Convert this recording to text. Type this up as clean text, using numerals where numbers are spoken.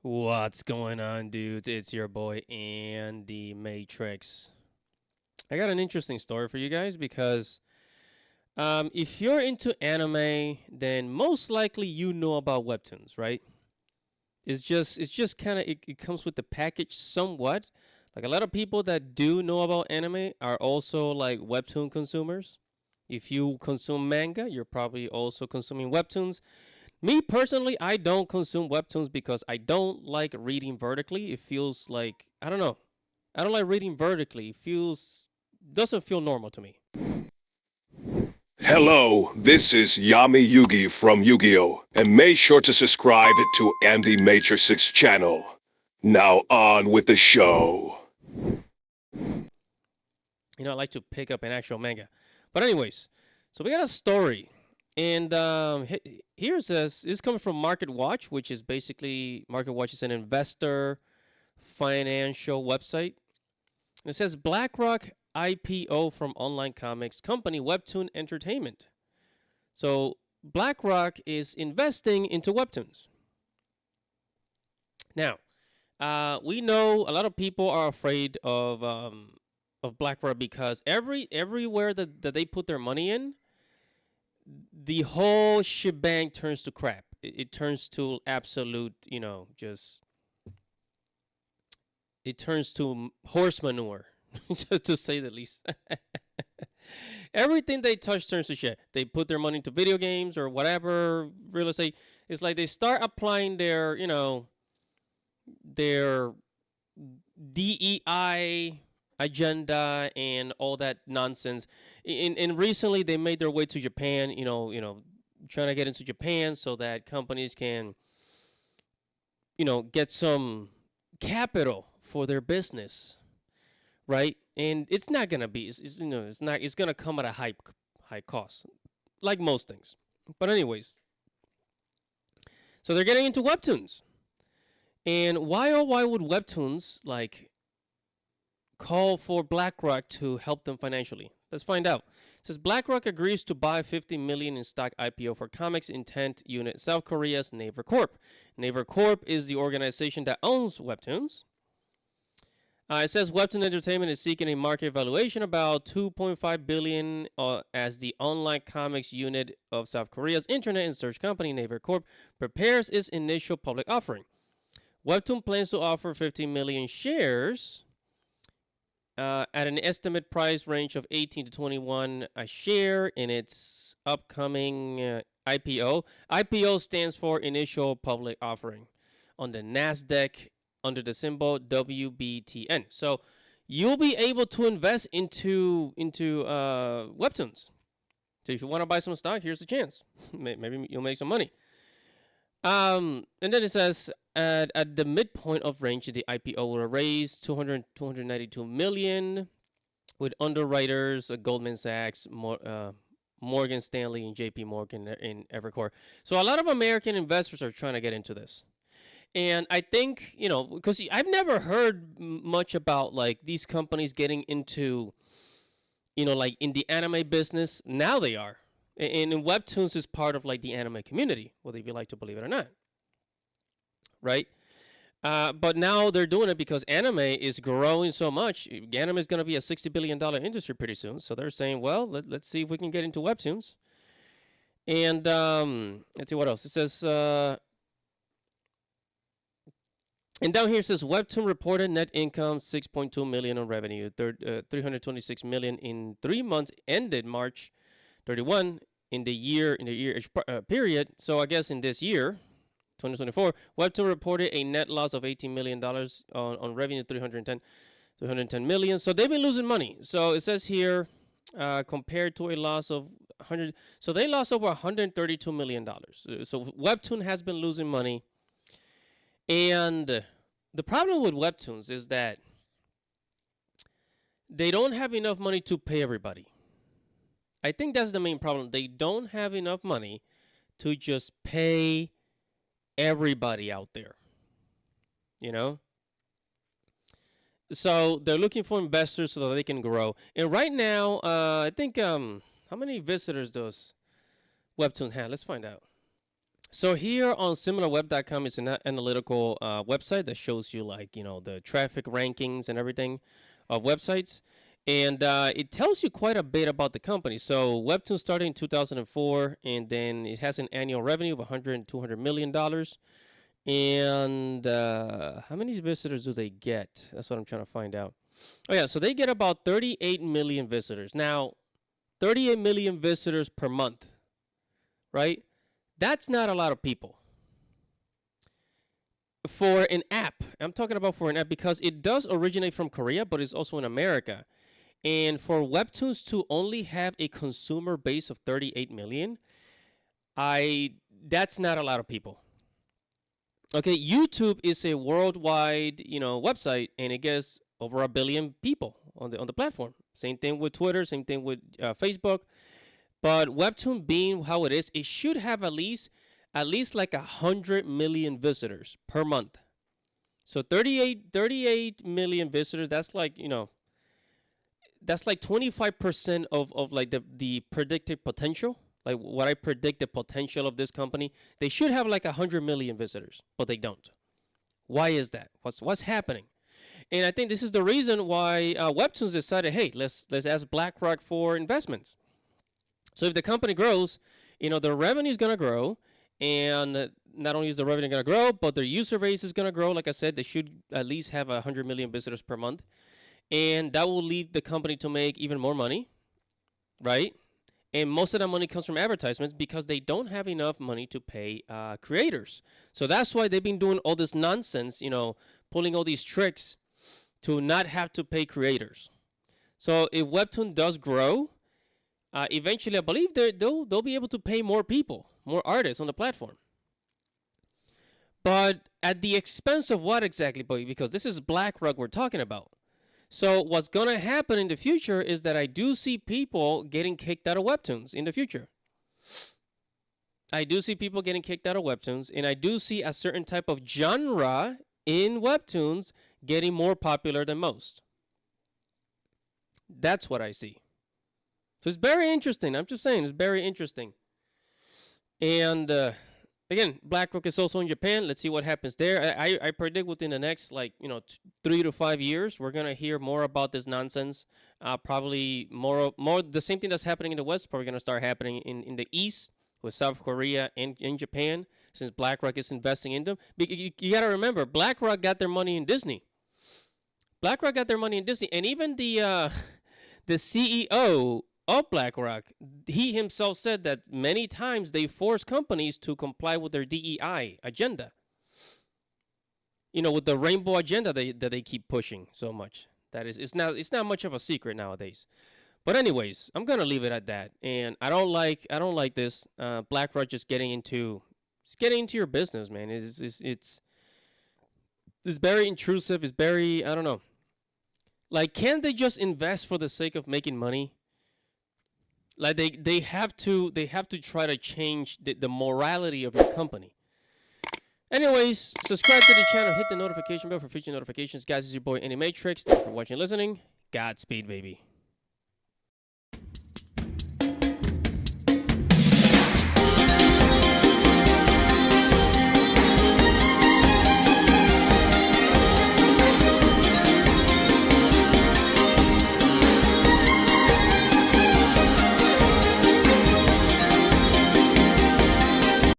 What's going on, dudes? It's your boy Andy Matrix. I got an interesting story for you guys because if you're into anime, then most likely you know about webtoons, right? It's just kind of it comes with the package somewhat. Like a lot of people that do know about anime are also like webtoon consumers. If you consume manga, you're probably also consuming webtoons. Me personally, I don't consume webtoons because I don't like reading vertically. It feels like I don't know. I don't like reading vertically. It feels doesn't feel normal to me. Hello, this is Yami Yugi from Yu-Gi-Oh! And make sure to subscribe to Andy Matrix's channel. Now on with the show. I like to pick up an actual manga. But anyways, so we got a story, and here it says it's coming from Market Watch, which is basically Market Watch is an investor financial website. And it says BlackRock IPO from online comics company Webtoon Entertainment. So BlackRock is investing into webtoons. Now, we know a lot of people are afraid of BlackRock because everywhere that they put their money in, the whole shebang turns to crap. It turns to absolute, just it turns to horse manure, to say the least. Everything they touch turns to shit. They put their money into video games or whatever real estate. It's like they start applying their DEI agenda and all that nonsense. And recently they made their way to Japan. Trying to get into Japan so that companies can get some capital for their business, right? And it's not gonna be, it's not, it's gonna come at a high cost, like most things. But anyways, so they're getting into webtoons, and why would webtoons like call for BlackRock to help them financially? Let's find out. It says BlackRock agrees to buy 50 million in stock IPO for comics intent unit South Korea's Naver Corp. Naver Corp is the organization that owns webtoons. It says Webtoon Entertainment is seeking a market valuation about 2.5 billion as the online comics unit of South Korea's internet and search company Naver Corp prepares its initial public offering. Webtoon plans to offer 15 million shares at an estimate price range of 18 to 21 a share in its upcoming IPO. IPO stands for Initial Public Offering on the Nasdaq under the symbol WBTN. So you'll be able to invest into webtoons. So if you want to buy some stock, here's the chance. Maybe you'll make some money. And then it says at the midpoint of range, the IPO will raise 292 million with underwriters, Goldman Sachs, Morgan Stanley, and J.P. Morgan in Evercore. So a lot of American investors are trying to get into this. And I think, because I've never heard much about like these companies getting into, like in the anime business. Now they are. And Webtoons is part of like the anime community, whether you like to believe it or not, right? But now they're doing it because anime is growing so much. Anime is going to be a $60 billion industry pretty soon. So they're saying, well, let's see if we can get into Webtoons. And let's see what else. It says, and down here it says Webtoon reported net income 6.2 million on revenue, 326 million in 3 months ended March 31 in the year period. So I guess in this year, 2024, Webtoon reported a net loss of $18 million on revenue 310 million. So they've been losing money. So it says here, compared to a loss of 100, so they lost over $132 million. So Webtoon has been losing money. And the problem with Webtoons is that they don't have enough money to pay everybody. I think that's the main problem. They don't have enough money to just pay everybody out there, you know? So they're looking for investors so that they can grow. And right now, I think how many visitors does Webtoon have? Let's find out. So here on similarweb.com is an analytical website that shows you like the traffic rankings and everything of websites, and it tells you quite a bit about the company. So Webtoon started in 2004, and then it has an annual revenue of 100 and 200 million dollars. And how many visitors do they get? That's what I'm trying to find out. Oh yeah, so they get about 38 million visitors. Now, 38 million visitors per month, right? That's not a lot of people for an app. I'm talking about for an app because it does originate from Korea, but it's also in America. And for Webtoons to only have a consumer base of 38 million, I that's not a lot of people. Okay, YouTube is a worldwide, website, and it gets over a billion people on the platform. Same thing with Twitter, same thing with Facebook. But Webtoon being how it is, it should have at least like 100 million visitors per month. So 38 million visitors. That's like 25% of like the predicted potential. Like what I predict the potential of this company. They should have like 100 million visitors, but they don't. Why is that? What's happening? And I think this is the reason why Webtoons decided, hey, let's ask BlackRock for investments. So if the company grows, the revenue is gonna grow, and not only is the revenue gonna grow, but their user base is gonna grow. Like I said, they should at least have 100 million visitors per month, and that will lead the company to make even more money, right? And most of that money comes from advertisements because they don't have enough money to pay creators. So that's why they've been doing all this nonsense, pulling all these tricks to not have to pay creators. So if Webtoon does grow, eventually I believe they'll be able to pay more people, more artists on the platform. But at the expense of what exactly? Because this is BlackRock we're talking about. So what's gonna happen in the future is that I do see people getting kicked out of Webtoons in the future. I do see people getting kicked out of Webtoons, and I do see a certain type of genre in Webtoons getting more popular than most. That's what I see. So it's very interesting. I'm just saying, it's very interesting. And again, BlackRock is also in Japan. Let's see what happens there. I predict within the next 3 to 5 years, we're gonna hear more about this nonsense. Probably more the same thing that's happening in the West. Probably gonna start happening in the East with South Korea and in Japan, since BlackRock is investing in them. You got to remember, BlackRock got their money in Disney. BlackRock got their money in Disney, and even the CEO of BlackRock, he himself said that many times they force companies to comply with their DEI agenda. With the rainbow agenda that they keep pushing so much. That is, it's not much of a secret nowadays. But anyways, I'm gonna leave it at that. And I don't like this. BlackRock just getting into your business, man. It's very intrusive. It's very, I don't know. Like, can't they just invest for the sake of making money? Like they have to try to change the morality of your company. Anyways, subscribe to the channel, hit the notification bell for future notifications. Guys, it's your boy Animatrix. Thanks for watching and listening. Godspeed, baby.